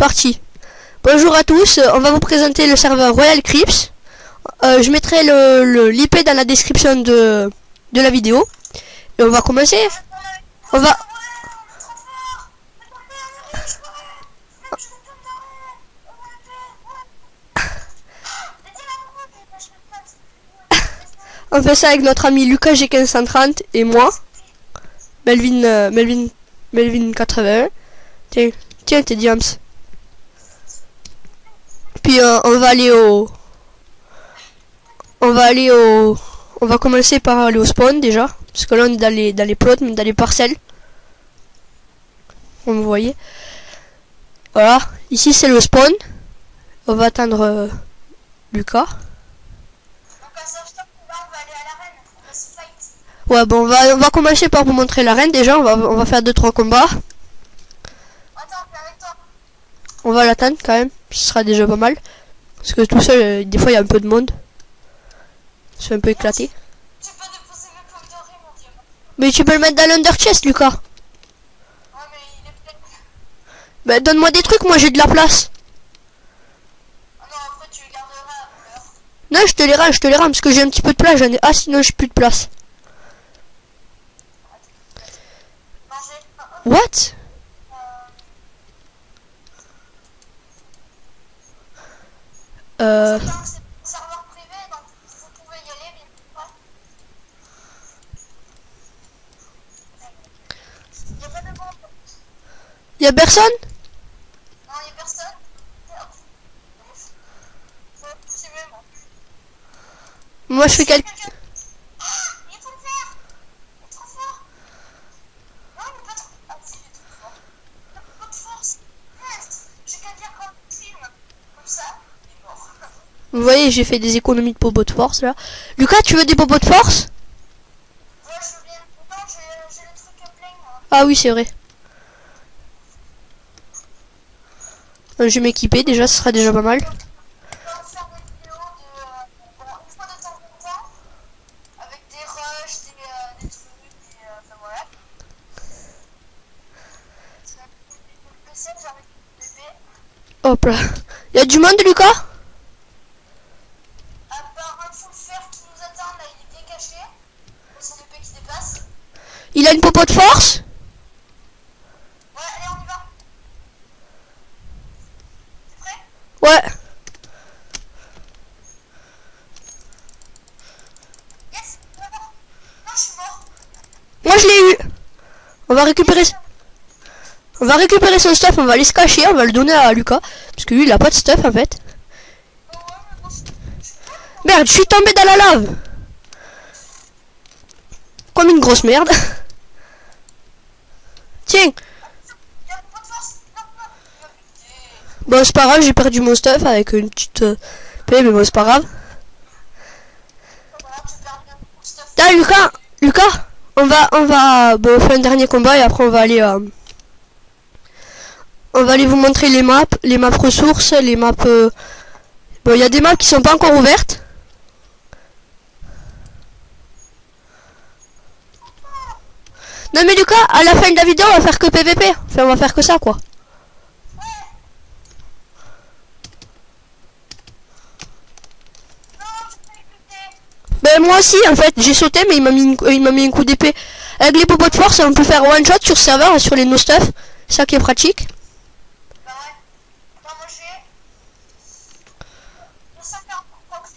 Parti. Bonjour à tous, on va vous présenter le serveur Royal Crips. Je mettrai l'IP dans la description de la vidéo. Et on va commencer. On va... On fait ça avec notre ami Lucas G1530 et moi, Melvin 81. Tiens tes diams. Puis on va commencer par aller au spawn déjà, parce que là on est dans les plots, dans les parcelles. Comme vous voyez. Voilà, ici c'est le spawn. On va attendre Lucas. Ouais, bon, on va commencer par vous montrer l'arène déjà. On va faire 2-3 combats. On va l'attendre quand même. Ce sera déjà pas mal. Parce que tout seul, des fois, il y a un peu de monde. C'est un peu éclaté. Mais tu peux le mettre dans l'under chest, Lucas. Bah, donne-moi des trucs, moi j'ai de la place. Non, je te les rame, parce que j'ai un petit peu de place. Ah, sinon, j'ai plus de place. What? Y'a personne? Non, y'a personne. Moi je fais quelque... Il faut le faire. Il est trop fort. Non, il est pas trop... Ah, si, il est trop fort. Il a pas de force. J'ai qu'à dire comme film. Comme ça, il est mort. Vous voyez, j'ai fait des économies de popos de force là. Lucas, tu veux des popos de force? Ouais, je veux bien. Non, j'ai le truc plein, moi. Ah oui, c'est vrai. Je vais m'équiper déjà, ce sera déjà pas mal. On va faire des vidéos une fois de temps en temps. Avec des rushs, des trucs, enfin voilà. Le PC, j'arrive le bébé. Hop là. Y'a du monde, Lucas? À part un full fer qui nous attend, là, il est bien caché. C'est le P qui dépasse. Il a une popo de force? Ouais, allez, on y va. T'es prêt? Ouais. Yes, on va voir. Non, je suis mort. Moi je l'ai eu. On va récupérer son stuff, on va aller se cacher, on va le donner à Lucas. Parce que lui il a pas de stuff en fait. Oh, ouais, mais bon, je suis mort. Merde, je suis tombé dans la lave. Comme une grosse merde. Tiens. Il y a pas de force. Non, non. Il va buter. Bon c'est pas grave, j'ai perdu mon stuff avec une petite paix, mais bon c'est pas grave. Voilà, tu perds bien beaucoup de stuff. Là Lucas, on va bon, faire un dernier combat et après on va aller vous montrer les maps ressources, les maps bon il y a des maps qui sont pas encore ouvertes. Non mais Lucas, à la fin de la vidéo on va faire que PVP, enfin on va faire que ça quoi. Non, je peux écouter. Ben moi aussi en fait, j'ai sauté mais il m'a mis un coup d'épée. Avec les popos de force on peut faire one shot sur serveur et sur les no stuff, ça qui est pratique. Bah ouais. Attends, moi j'ai 240 prox.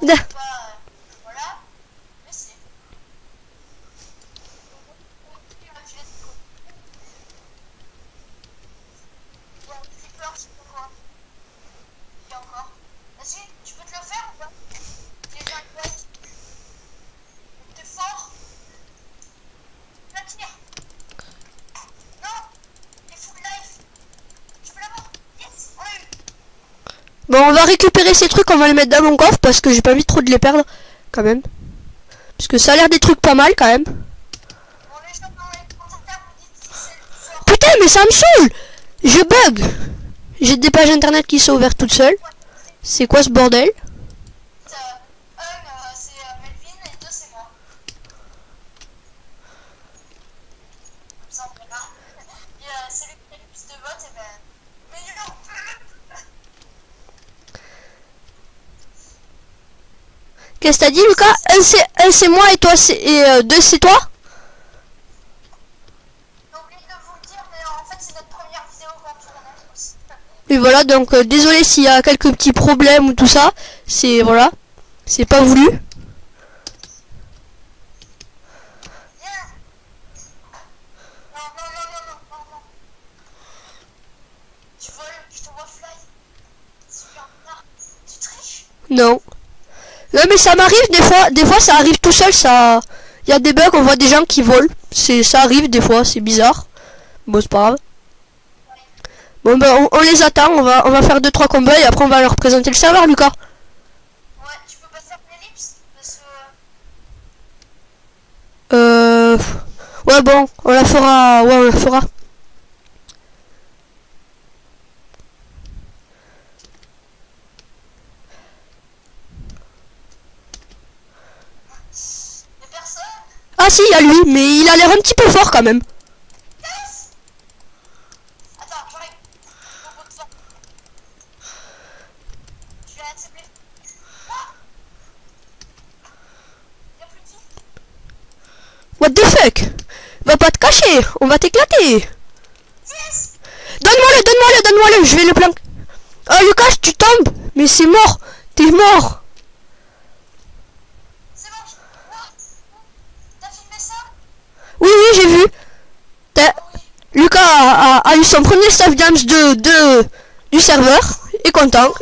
Da. Voilà. Mais c'est. Il y a un creeper, je sais pas quoi. Il y a encore. Vas-y, tu peux te le faire ou pas? J'ai fait un quest. T'es fort. La tire. Non. T'es full life. Je peux l'avoir. Yes, on l'a eu. Bon on va récupérer ces trucs, on va les mettre dans mon coffre parce que j'ai pas envie trop de les perdre quand même. Parce que ça a l'air des trucs pas mal quand même. Bon, les gens dans les commentaires vous dites si c'est le plus fort. Putain mais ça me saoule. Je bug. J'ai des pages internet qui sont ouvertes toutes seules. C'est quoi ce bordel? C'est Melvin et 2 c'est moi. Comme ça on verra. Et celui qui a le plus de votes, et ben Qu'est-ce que t'as dit, Lucas? Un c'est moi et toi deux c'est toi? J'ai oublié de vous le dire, mais en fait, c'est notre première vidéo qu'on tourne aussi. Et voilà, donc désolé s'il y a quelques petits problèmes ou tout ça. C'est voilà, c'est pas voulu. Viens. Non, non, non, non, non, non, non. Tu voles, je te vois fly. Super bizarre. Tu triches? Non. Non mais ça m'arrive des fois ça arrive tout seul, ça. Il y a des bugs, on voit des gens qui volent. Ça arrive des fois, c'est bizarre. Bon c'est pas grave. Bon ben on les attend, on va faire 2-3 combats et après on va leur présenter le serveur, Lucas. Ouais, tu peux pas faire l'ellipse parce que... Ouais bon, on la fera. Ouais on la fera. Mais personne. Ah si, il y a lui, mais il a l'air un petit peu fort quand même. Yes. Attends, j'arrive. Au bout de ça. Je vais accepter. Ah. Y'a plus de vie. What the fuck? Va pas te cacher, on va t'éclater. Yes. Donne-moi-le, je vais le planquer. Oh Lucas, tu tombes. Mais c'est mort, t'es mort. C'est bon. T'as filmé ça? Oui, j'ai vu. Lucas a eu son premier staff games du serveur. Il est content.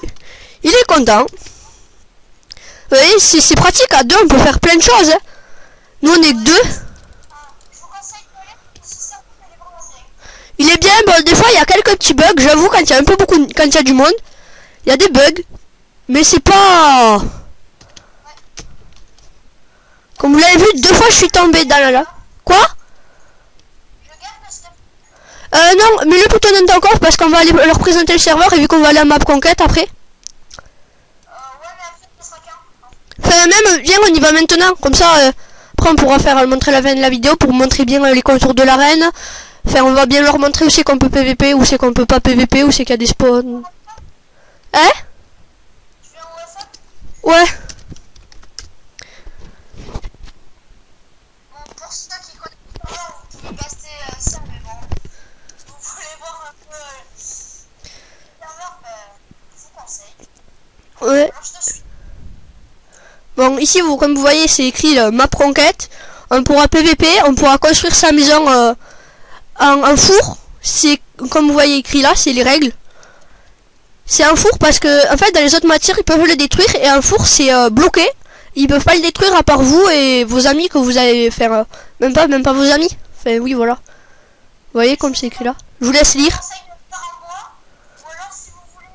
Il est content. Oui, c'est pratique, à deux, on peut faire plein de choses. Hein. Nous, on est que deux. Je vous conseille de aller parce que ça elle est vraiment bien. Il est bien, bon, des fois, il y a quelques petits bugs. J'avoue, quand il y a un peu beaucoup, quand il y a du monde, il y a des bugs. Mais c'est pas... Comme vous l'avez vu, 2 fois, je suis tombé dans la... Quoi? Je garde le stuff. Non, mais le plutôt non encore parce qu'on va aller leur présenter le serveur et vu qu'on va aller à map conquête après. Ouais, mais après, ce sera qu'un. Enfin, même, viens, on y va maintenant. Comme ça, après, on pourra faire montrer la fin de la vidéo pour montrer bien les contours de l'arène. Enfin, on va bien leur montrer où c'est qu'on peut PVP, où c'est qu'on peut pas PVP, où c'est qu'il y a des spawns. Hein? Tu viens au WhatsApp? Ouais. Bon, pour ceux qui connaissent pas, vous pouvez passer ça, mais bon. Vous voulez voir un peu le serveur, je vous conseille. Ouais. Alors, je te suis. Bon, ici, comme vous voyez, c'est écrit map conquête. On pourra PVP, on pourra construire sa maison en four. C'est comme vous voyez écrit là, c'est les règles. C'est un four parce que en fait dans les autres matières ils peuvent le détruire et un four c'est bloqué. Ils peuvent pas le détruire à part vous et vos amis que vous allez faire. Même pas vos amis. Enfin oui voilà. Vous voyez comme c'est écrit là. Je vous laisse Je lire. vous conseille de le faire en bois, ou alors si vous voulez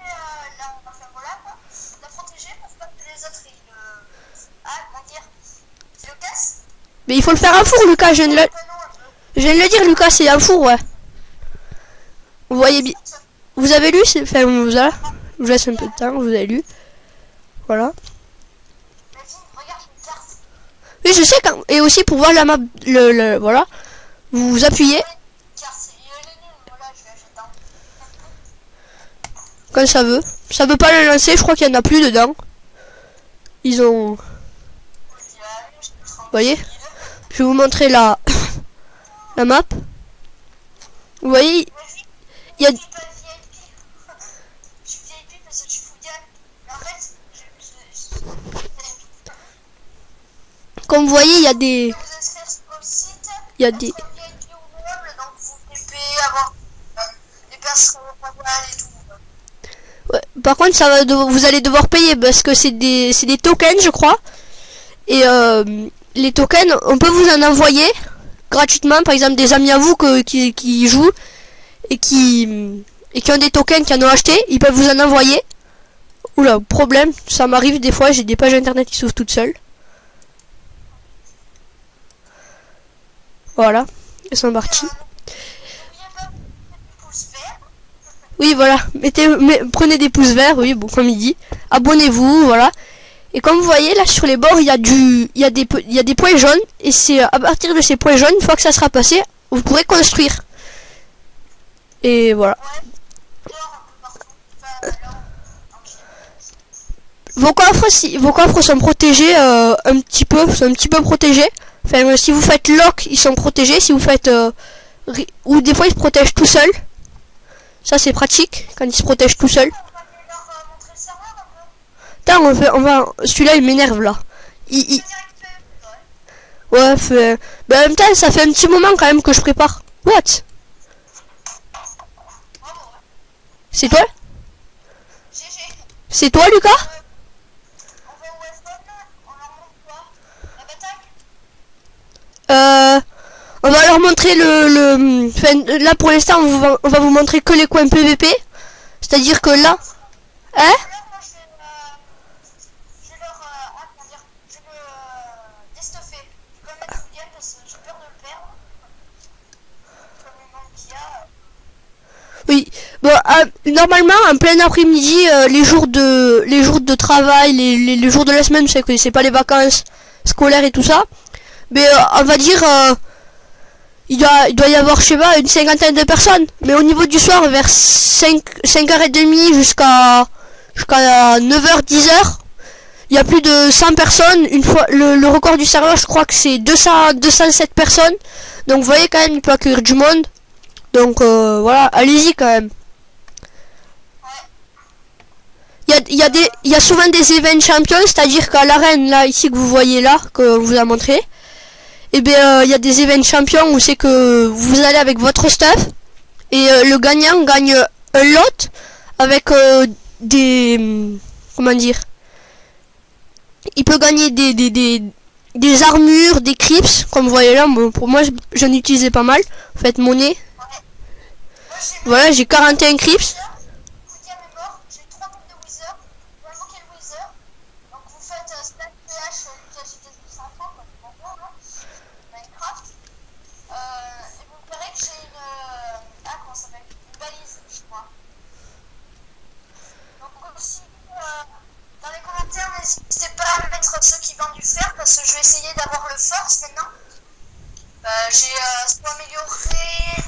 enfin, voilà, quoi, la protéger pour pas que les autres ils comment dire, ils le cassent. Mais il faut le faire un four Lucas, je viens de le dire Lucas, c'est un four ouais. Vous voyez bien. Vous avez lu, enfin voilà. Je vous laisse un peu de temps, vous avez lu. Voilà. Regarde une carte. Oui je sais quand. Et aussi pour voir la map voilà. Vous appuyez. Carte, il est nul, voilà, j'attends. Quand ça veut. Ça veut pas le lancer, je crois qu'il y en a plus dedans. Ils ont... Vous voyez? Je vais vous montrer la map. Vous voyez? Il y a... Je suis VIP parce que je fous bien. En fait, Comme vous voyez, il y a des... vous inscrire au site. Il y a des... VIP ou noble, donc vous pouvez avoir des personnes pas mal et tout. Ouais. Par contre, ça va vous allez devoir payer parce que c'est des tokens, je crois. Et les tokens, on peut vous en envoyer gratuitement. Par exemple, des amis à vous qui jouent et qui ont des tokens qui en ont acheté, ils peuvent vous en envoyer. Oula, problème, ça m'arrive des fois, j'ai des pages internet qui s'ouvrent toutes seules. Voilà, elles sont parties. N'oubliez pas de mettre des pouces verts. Oui, voilà, prenez des pouces verts, oui, bon, comme il dit. Abonnez-vous, voilà. Et comme vous voyez, là, sur les bords, il y a des points jaunes. Et c'est à partir de ces points jaunes, une fois que ça sera passé, vous pourrez construire. Et voilà. Ouais, dehors un peu partout. Enfin, là, vos coffres, vos coffres sont protégés un petit peu, protégés. Enfin, si vous faites lock, ils sont protégés. Si vous faites ou des fois ils se protègent tout seuls. Ça c'est pratique quand ils se protègent tout seuls. Attends, on va. Celui-là il m'énerve là. Ouais, ben, en même temps, ça fait un petit moment quand même que je prépare. What? C'est toi? C'est toi, Lucas? On va leur montrer enfin, là pour l'instant, on va vous montrer que les coins PVP. C'est-à-dire que là... Hein? Oui, bon, normalement en plein après-midi, les jours de travail, les jours de la semaine, c'est pas les vacances scolaires et tout ça, mais on va dire il doit y avoir, je sais pas, une cinquantaine de personnes. Mais au niveau du soir, vers 5h30 jusqu'à 9h, 10h, il y a plus de 100 personnes. Une fois le record du serveur, je crois que c'est 207 personnes. Donc vous voyez quand même, il peut accueillir du monde. Donc voilà, allez-y quand même. Il y a souvent des events champions, c'est-à-dire qu'à l'arène là ici que vous voyez là, que vous a montré, et bien il y a des events champions où c'est que vous allez avec votre stuff et le gagnant gagne un lot avec comment dire, il peut gagner des armures, des crips comme vous voyez là. Bon, pour moi j'en utilisais pas mal. En fait monnaie. Voilà, j'ai 41 crips. N'hésitez pas à mettre ceux qui vendent du fer parce que je vais essayer d'avoir le force maintenant. J'ai soit amélioré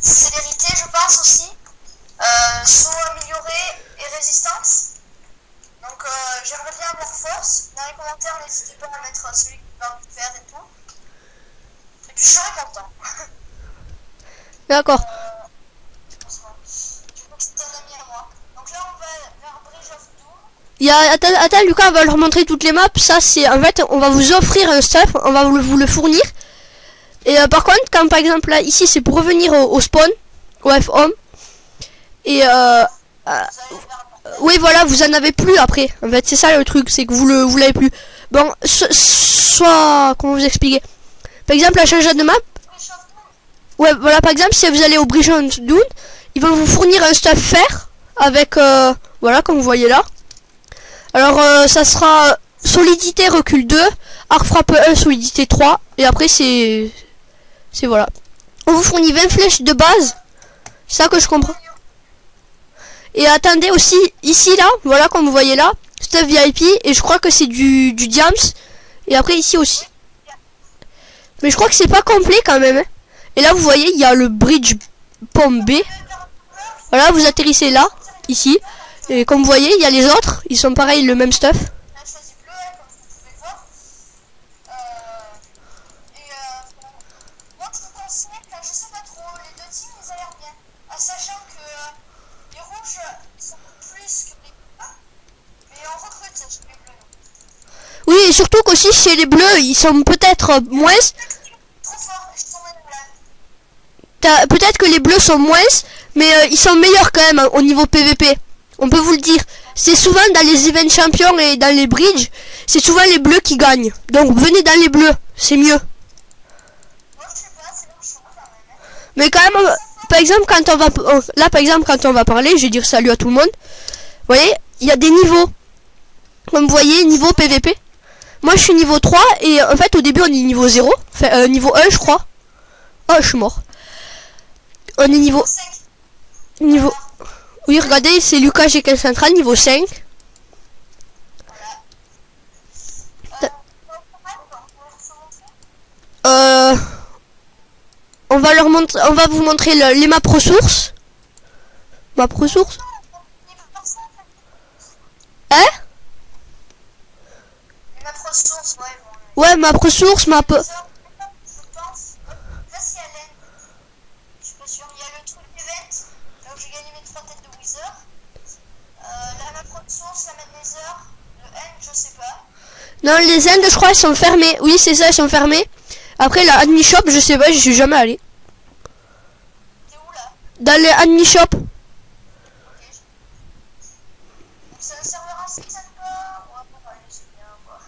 célérité, je pense aussi, soit amélioré et résistance. Donc j'aimerais bien avoir force. Dans les commentaires, n'hésitez pas à mettre celui qui vend du fer et tout. Et puis je serai content. D'accord. Je crois que c'est un ami à moi. Donc là on va vers Bridge of Doom. Attends, Lucas, on va leur montrer toutes les maps. Ça c'est en fait, on va vous offrir un stuff, on va vous le fournir. Et par contre, quand par exemple là ici c'est pour revenir au spawn, au F-home. Et oui voilà, vous en avez plus après. En fait c'est ça le truc, c'est que vous l'avez plus. Bon, soit comment vous expliquer. Par exemple à changer de map. Ouais voilà, par exemple si vous allez au Bridge of Doom, ils vont vous fournir un stuff fer avec voilà comme vous voyez là. Alors ça sera solidité recul 2, arc frappe 1, solidité 3 et après c'est voilà. On vous fournit 20 flèches de base. C'est ça que je comprends. Et attendez aussi ici là, voilà comme vous voyez là, stuff VIP et je crois que c'est du diams et après ici aussi. Mais je crois que c'est pas complet quand même hein. Et là vous voyez, il y a le bridge pomme B. Voilà, vous atterrissez là, ici. Et comme vous voyez, il y a les autres, ils sont pareils, le même stuff. Sachant que les rouges sont plus que les bleus, mais on recrute chez les bleus. Oui, et surtout qu'aussi chez les bleus, ils sont peut-être moins. Trop fort, je suis tombée malade. Peut-être que les bleus sont moins, mais ils sont meilleurs quand même hein, au niveau PVP. On peut vous le dire. C'est souvent dans les events champions et dans les bridges, c'est souvent les bleus qui gagnent. Donc venez dans les bleus, c'est mieux. Moi je sais pas, c'est leur choix quand même. Mais quand même, par exemple, quand on va là, par exemple, quand on va parler, je vais dire salut à tout le monde. Vous voyez, il y a des niveaux. Comme vous voyez, niveau PVP. Moi, je suis niveau 3 et en fait, au début, on est niveau 0. Enfin, niveau 1, je crois. Oh, je suis mort. On est niveau... Oui, regardez, c'est Lucas G15 Central, niveau 5. On va vous montrer les maps ressources. Map ressources. Hein? source, ouais, bon. Ouais, map ressource, map... Je pense. Là, c'est à l'end. Je suis pas sûr. Il y a le truc d'event. Là où j'ai gagné mes 3 têtes de Wither. La map ressource, la map Nether. Le end, je sais pas. Non, les ends, je crois, ils sont fermés. Oui, c'est ça, ils sont fermés. Après, la admin shop, je sais pas, je suis jamais allé. T'es où là? Dans les admin shop. Ok. Donc c'est un serveur assez sympa. Ouais, bon, allez, c'est bien, quoi.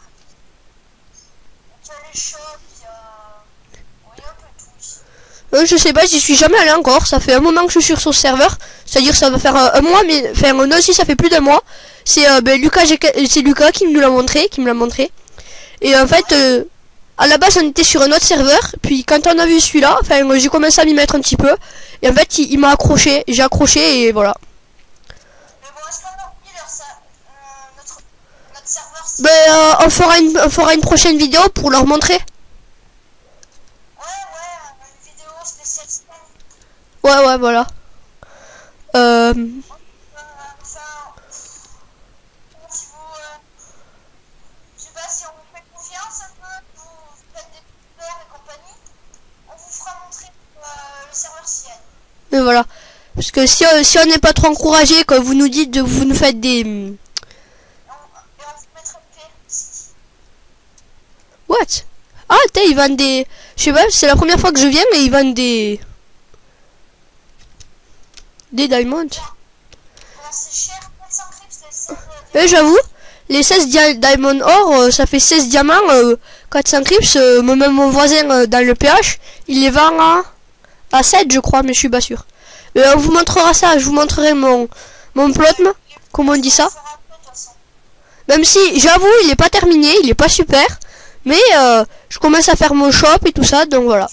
Donc il y a les shops, il y a... Bon, il y a un peu tout ici. Je sais pas, j'y suis jamais allé encore. Ça fait un moment que je suis sur ce serveur. C'est-à-dire, ça va faire un mois, mais... Enfin, non, si, ça fait plus d'un mois. C'est Lucas, c'est Lucas qui nous l'a montré, Et en fait... à la base on était sur un autre serveur, puis quand on a vu celui-là, enfin j'ai commencé à m'y mettre un petit peu, et en fait il m'a accroché, j'ai accroché et voilà. Mais bon, est-ce qu'on a oublié notre serveur? On fera une prochaine vidéo pour leur montrer. Ouais, une vidéo spéciale spam. Ouais, voilà. Si vous... je sais pas si on vous fait confiance un peu, vous faites des tueurs et compagnie, on vous fera montrer le serveur Ciel. Et voilà. Parce que si on n'est pas trop encouragé, quand vous nous dites de vous nous faites des... Et on vous mettra le P aussi. What? Ah, ils vendent des... Je sais pas, c'est la première fois que je viens et ils vendent des... Des diamonds. Bon, c'est cher, 400 crypts, c'est 16 J'avoue, les 16 diamond or, ça fait 16 diamants, 400 crypts, même mon voisin dans le PH, il les vend à 7 je crois, mais je suis pas sûr. On vous montrera ça, je vous montrerai mon plotme, comment on dit ça. Même si, j'avoue, il est pas terminé, il est pas super, mais je commence à faire mon shop et tout ça, donc voilà.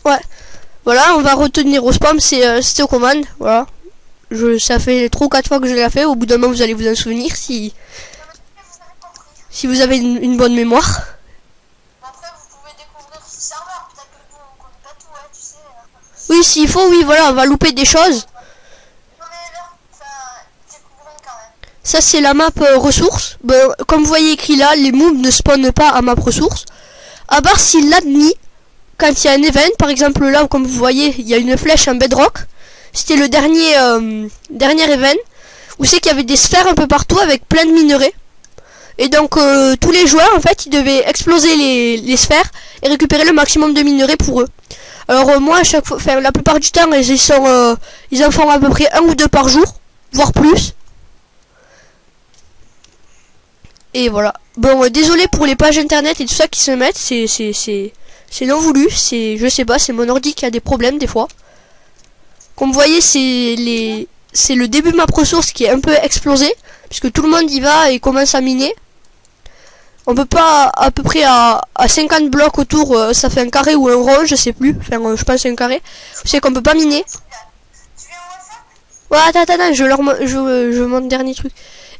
Ouais, voilà, on va retenir au spam, c'était aux commandes, voilà. Ça fait 3 ou 4 fois que je l'ai fait, au bout d'un moment vous allez vous en souvenir si vous avez une bonne mémoire. Après vous pouvez découvrir ce serveur, peut-être que vous ne connaissez pas tout, ouais, tu sais. Oui, s'il faut, oui, voilà, on va louper des choses. Ça c'est la map ressources. Bon, comme vous voyez écrit là, les moves ne spawnent pas à map ressources. À part si l'admin, quand il y a un event, par exemple là, comme vous voyez, il y a une flèche en bedrock. C'était le dernier event où c'est qu'il y avait des sphères un peu partout avec plein de minerais. Et donc tous les joueurs en fait ils devaient exploser les sphères et récupérer le maximum de minerais pour eux. Alors moi à chaque fois, enfin la plupart du temps ils en font à peu près 1 ou 2 par jour, voire plus. Et voilà. Bon désolé pour les pages internet et tout ça qui se mettent, c'est non voulu, je sais pas, c'est mon ordi qui a des problèmes des fois. Comme vous voyez, c'est le début de ma ressource qui est un peu explosé, puisque tout le monde y va et commence à miner. On peut pas à peu près à 50 blocs autour, ça fait un carré ou un rond, je sais plus. Enfin, je pense un carré. C'est qu'on peut pas miner. Ouais, attends, je montre le dernier truc.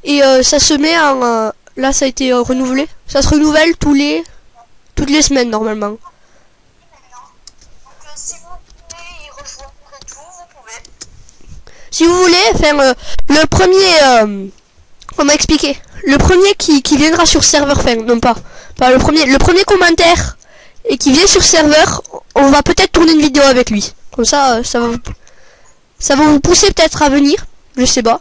Et ça se met en... là, ça a été renouvelé. Ça se renouvelle toutes les semaines normalement. Si vous voulez, enfin, le premier, comment expliquer, le premier qui viendra sur serveur, enfin, non pas le premier commentaire et qui vient sur serveur, on va peut-être tourner une vidéo avec lui. Comme ça, ça va vous pousser peut-être à venir, je sais pas.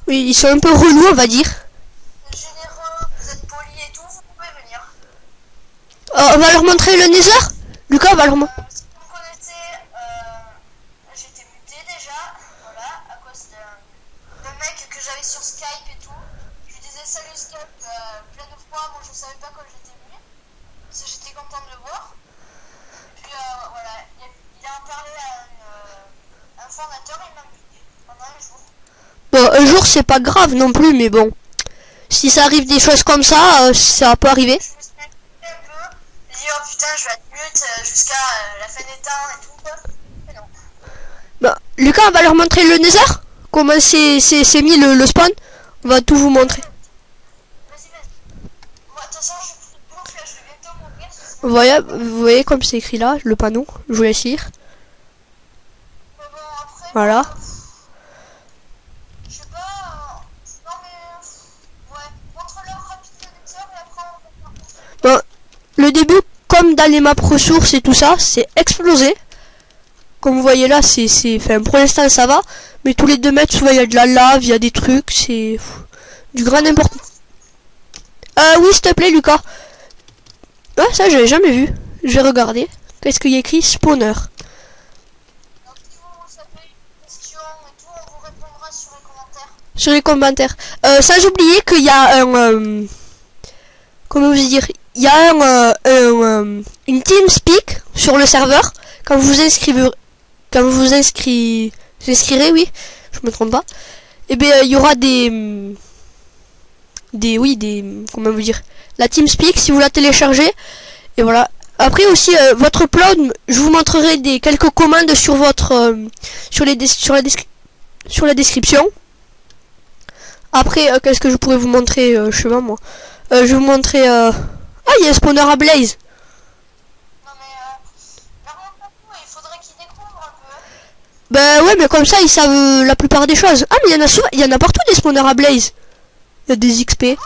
Oui, ils sont un peu relous, on va dire. Généreux, vous êtes polis et tout, vous pouvez venir. On va leur montrer le Nether. Lucas, on va leur montrer. Si vous me connaissez, j'étais muté déjà, voilà, à cause d'un mec que j'avais sur Skype et tout. Je lui disais salut Skype plein de fois, moi je savais pas quand j'étais venu. Parce que j'étais content de le voir. Puis voilà, il a en parlé à un formateur, il m'a muté pendant un jour. Bon, un jour c'est pas grave non plus, mais bon, si ça arrive des choses comme ça, ça peut arriver. Je me suis inquiété un peu, j'ai dit oh putain je vais être mute jusqu'à la fin des temps et tout quoi. Mais non. Bah, Lucas, on va leur montrer le Nether. Comment c'est mis le spawn. On va tout vous montrer. Vas-y, vas-y. Moi, de toute façon, je suis bouffe, là, je vais bientôt mourir. Vous voyez comme c'est écrit là, le panneau. Je vous laisse lire. Mais bon, après, Voilà. je sais pas. Non, mais. Ouais, montre-leur rapide le lecteur et après, on va faire. Bon, le début, comme dans les maps ressources et tout ça, c'est explosé. Comme vous voyez là, enfin, pour l'instant ça va. Mais tous les 2 mètres, souvent il y a de la lave, il y a des trucs, c'est du grand n'importe. Oui, s'il te plaît, Lucas. Ah, ça, j'avais jamais vu. Je vais regarder. Qu'est-ce qu'il y a écrit? Spawner. Donc, si vous avez une question et tout, on vous répondra sur les commentaires. Sur les commentaires. Sans oublier qu'il y a un... comment vous dire? Il y a une TeamSpeak sur le serveur. Quand vous inscrivez... Quand vous inscrirez, oui. Je me trompe pas. Et bien, il y aura des... comment vous dire? La TeamSpeak, si vous la téléchargez. Et voilà. Après aussi, votre upload, je vous montrerai quelques commandes sur votre... sur la description. Après, qu'est-ce que je pourrais vous montrer? Je sais pas moi. Je vais vous montrer... Ah, il y a un spawner à Blaze. Non, mais. Vraiment pas tout, il faudrait qu'ils découvrent un peu. Bah ouais, mais comme ça, ils savent la plupart des choses. Ah, mais il y en a souvent... Il y en a partout des spawners à Blaze. Il y a des XP. Ouais,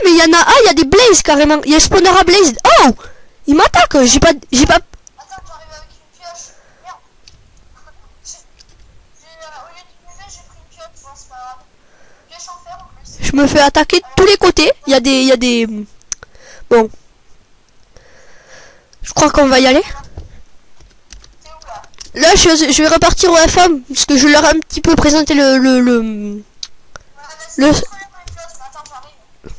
mais il y en a... Ah, il y a des Blaze carrément. Il y a un spawner à Blaze. Oh, il m'attaque. J'ai pas... Attends, j'arrive avec une pioche. Merde. Au lieu de bouger, j'ai pris une pioche. Bon, c'est pas grave. Pioche en fer en plus. Je me fais attaquer de tous les côtés. Il y a des... Bon. Je crois qu'on va y aller. T'es où là? Là, je vais repartir au FM. Parce que je leur ai un petit peu présenté Ouais, vas-y, le- montre-les pour les plots. Attends, j'arrive.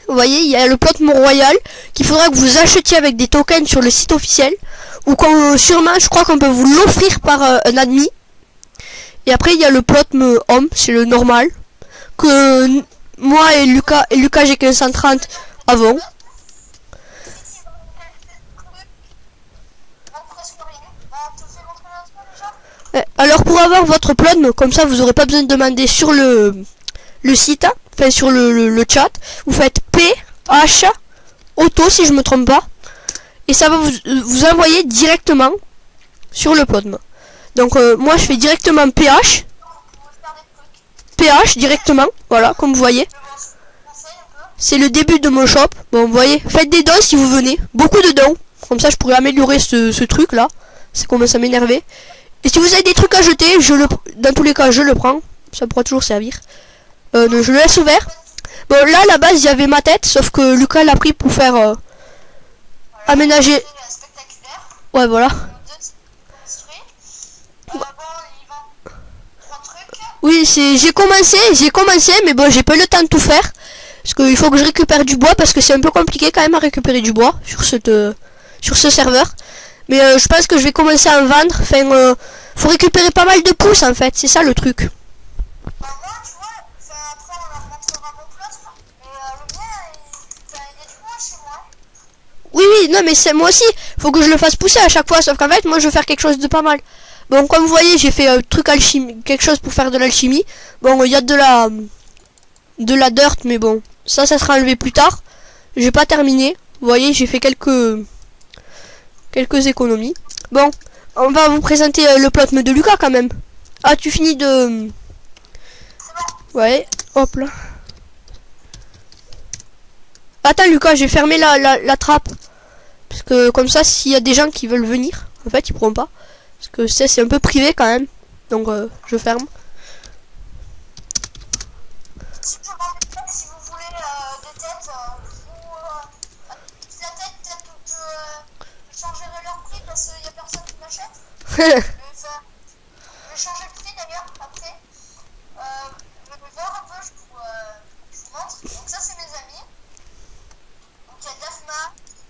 Vous voyez, il y a le plot Mont-Royal qu'il faudra que vous achetiez avec des tokens sur le site officiel. Ou quand sûrement, je crois qu'on peut vous l'offrir par un admin. Et après, il y a le plot Home, c'est le normal. Que moi et Lucas j'ai 1530 avant. Alors pour avoir votre plot, comme ça vous aurez pas besoin de demander sur le site, hein, enfin sur le chat, vous faites PH auto si je me trompe pas, et ça va vous envoyer directement sur le plot. Donc moi je fais directement PH directement, voilà, comme vous voyez. C'est le début de mon shop. Bon, vous voyez, faites des dons si vous venez, beaucoup de dons, comme ça je pourrais améliorer ce truc là. C'est commence à m'énerver. Et si vous avez des trucs à jeter, dans tous les cas, je le prends. Ça pourra toujours servir. Donc je le laisse ouvert. Bon, là, à la base, il y avait ma tête, sauf que Lucas l'a pris pour faire aménager. Ouais, voilà. Oui, j'ai commencé, mais bon, j'ai pas eu le temps de tout faire. Parce qu'il faut que je récupère du bois, parce que c'est un peu compliqué quand même à récupérer du bois sur ce serveur. Mais je pense que je vais commencer à en vendre. Enfin, faut récupérer pas mal de pouces en fait. C'est ça le truc. Bah moi, tu vois, après on leur montrera mon plot, mais le mien, il y a du bois chez moi. Oui, non, mais c'est moi aussi. Faut que je le fasse pousser à chaque fois. Sauf qu'en fait, moi, je veux faire quelque chose de pas mal. Bon, comme vous voyez, j'ai fait un truc alchimie, quelque chose pour faire de l'alchimie. Bon, il y a de la dirt, mais bon, ça sera enlevé plus tard. J'ai pas terminé. Vous voyez, j'ai fait quelques économies. Bon, on va vous présenter le plot de Lucas quand même. Ah, tu finis de... Ouais, hop là. Attends Lucas, j'ai fermé la trappe. Parce que comme ça, s'il y a des gens qui veulent venir, en fait, ils pourront pas. Parce que c'est un peu privé quand même. Donc, je ferme. Si vous voulez des têtes, ou la tête, peut-être que je changerai leur prix parce qu'il n'y a personne qui m'achète. Je vais changer le prix d'ailleurs après. Je vais voir un peu, je vous montre. Donc ça c'est mes amis. Donc il y a Daphna,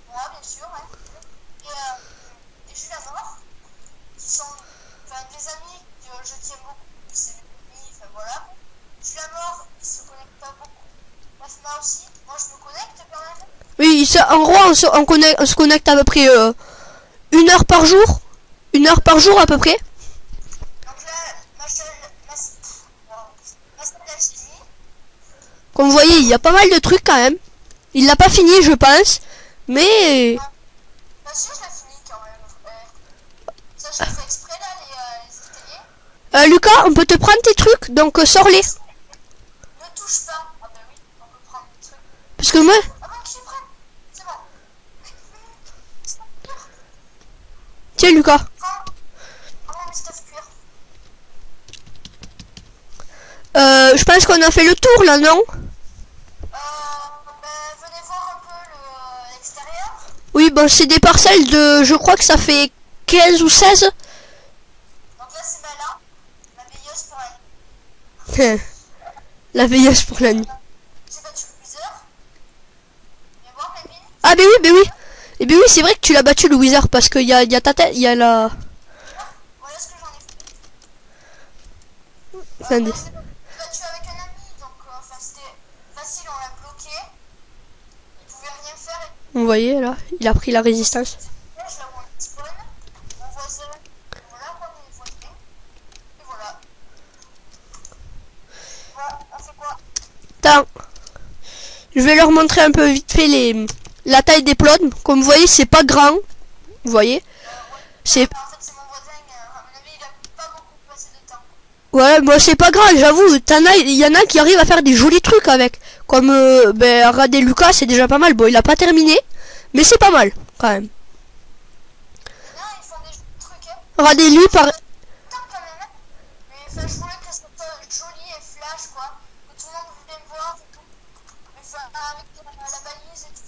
moi bien sûr, ouais. Et Jules Amor, qui sont des amis que je tiens beaucoup. C'est mes amis, enfin voilà. Jules Amor, il se connecte pas beaucoup. Daphna aussi. Moi je me connecte quand même. Oui, en gros, on se connecte à peu près 1 heure par jour. 1 heure par jour à peu près. Donc là, ma salle Comme vous voyez, il y a pas mal de trucs quand même. Il l'a pas fini, je pense. Mais... Bah si, je l'ai fini quand même. Ça, je l'ai fait exprès là, les escaliers. Lucas, on peut te prendre tes trucs, donc sors-les. Ne touche pas. Ah bah oui, on peut prendre des trucs. Parce que moi... Ah bah que je les prenne. C'est bon. Tiens Lucas. Prends mes stuff cuir. Je pense qu'on a fait le tour là, non? Venez voir un peu l'extérieur. Oui, bon, c'est des parcelles de... Je crois que ça fait 15 ou 16. Donc là c'est Bella, la veilleuse pour elle. La veilleuse pour la nuit. J'ai battu le Wither. Viens voir Melvin. Ah ben oui, ben oui. Et ben oui, c'est vrai que tu l'as battu le Wither parce qu'il y a ta tête, il y a la... Voilà ce que j'en ai fait. Attendez. Moi, je l'ai battu avec un ami, donc enfin c'était facile, on l'a bloqué. Il pouvait rien faire et Vous voyez là, il a pris la résistance. là où on spawn, mon voisin, voilà quoi, mes voisins. Et voilà. Voilà, on fait quoi? Attends. Je vais leur montrer un peu vite fait la taille des plots. Comme vous voyez, c'est pas grand. Vous voyez. Ouais. C'est... En fait c'est mon voisin, à mon avis il a pas beaucoup passé de temps. Ouais, moi c'est pas grave, j'avoue. Il y en a qui arrivent à faire des jolis trucs avec. Comme, ben, regardez Lucas, c'est déjà pas mal. Bon, il a pas terminé. Mais c'est pas mal, quand même. Il y en a, ils font des trucs, hein. Regardez lui par... Tant quand même, hein. Mais enfin, je voulais que ça soit joli et flash, quoi. Que tout le monde voulait me voir et tout. Mais enfin, avec la balise et tout,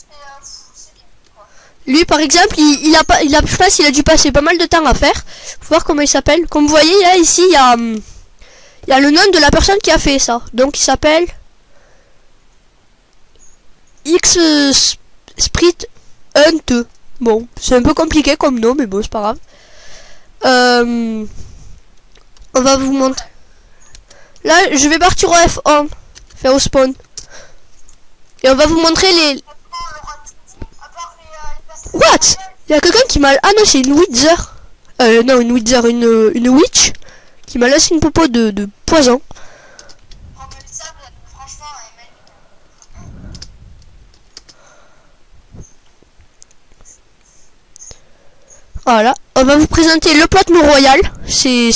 c'est bien, quoi. Lui par exemple, je pense qu'il a dû passer pas mal de temps à faire. Faut voir comment il s'appelle. Comme vous voyez là, ici, il y a le nom de la personne qui a fait ça. Donc il s'appelle... X Sprit Hunt. Bon, c'est un peu compliqué comme nom, mais bon, c'est pas grave. On va vous montrer. Là, je vais partir au F1, faire au spawn. Et on va vous montrer les... What? Il y a quelqu'un qui m'a... Ah non, c'est une Wither. Non, une Wither, une Witch. Qui m'a laissé une popo de poison. Voilà, on va vous présenter le plot royal. C'est...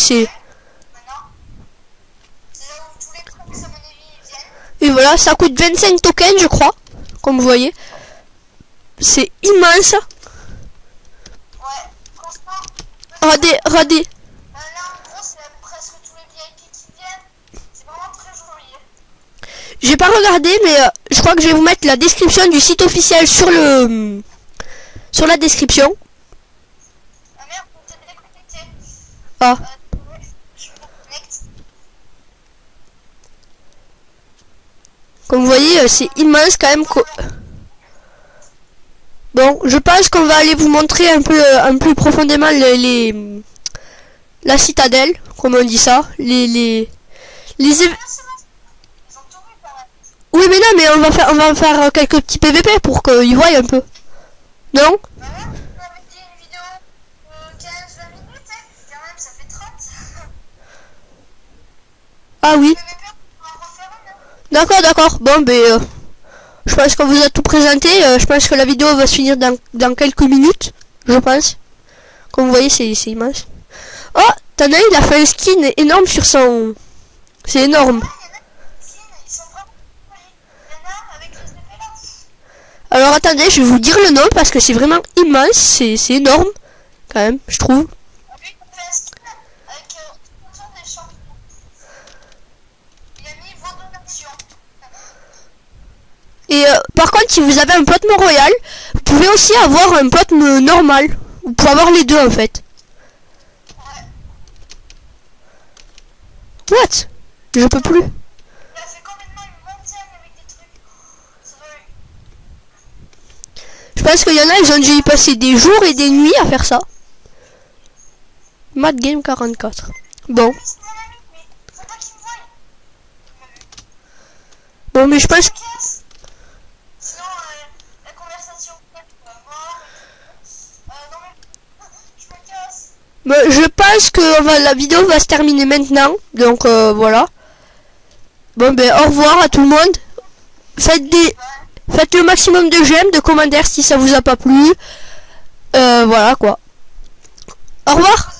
Et voilà, ça coûte 25 tokens, je crois. Comme vous voyez. C'est immense. Ouais, franchement. Regardez. Là, en gros, c'est presque tous les VIP qui viennent. C'est vraiment très joli. J'ai pas regardé, mais je crois que je vais vous mettre la description du site officiel sur la description. Ah merde, on s'est déconnecté. Ah. Je me connecte. Comme vous voyez, c'est immense quand même. Bon, je pense qu'on va aller vous montrer un peu profondément la citadelle, comme on dit ça, Ils ont tout vu par là. Oui, mais non, mais on va faire quelques petits PVP pour qu'ils voient un peu. Non? Bah ouais, on avait dit une vidéo de 15-20 minutes, hein. Quand même, ça fait 30. Ah oui. PVP, on va en refaire une, hein. D'accord. Bon, ben, je pense qu'on vous a tout présenté. Je pense que la vidéo va se finir dans quelques minutes, je pense. Comme vous voyez, c'est immense. Oh, t'en as, il a fait un skin énorme sur son... C'est énorme. Ils sont vraiment jolis. Il y en a avec les épées là. Alors attendez, je vais vous dire le nom parce que c'est vraiment immense. C'est énorme, quand même, je trouve. Lui, il a fait un skin avec autour des champignons. Il a mis vos donations. Et par contre, si vous avez un plot royal, vous pouvez aussi avoir un plot normal. Vous pouvez avoir les deux en fait. Ouais. What? Je peux plus. Il a fait complètement une montagne avec des trucs. Ça doit... Je pense qu'il y en a, ils ont dû y passer des jours et des nuits à faire ça. Mad Game 44. Bon. Mais c'est mon ami, mais faut pas qu'il me voie. Bon, mais je pense... Sinon, la conversation va mort. Non mais... Je me casse. Je pense que la vidéo va se terminer maintenant. Donc voilà. Bon ben au revoir à tout le monde. Faites le maximum de j'aime, de commentaires si ça vous a pas plu. Voilà quoi. Au revoir.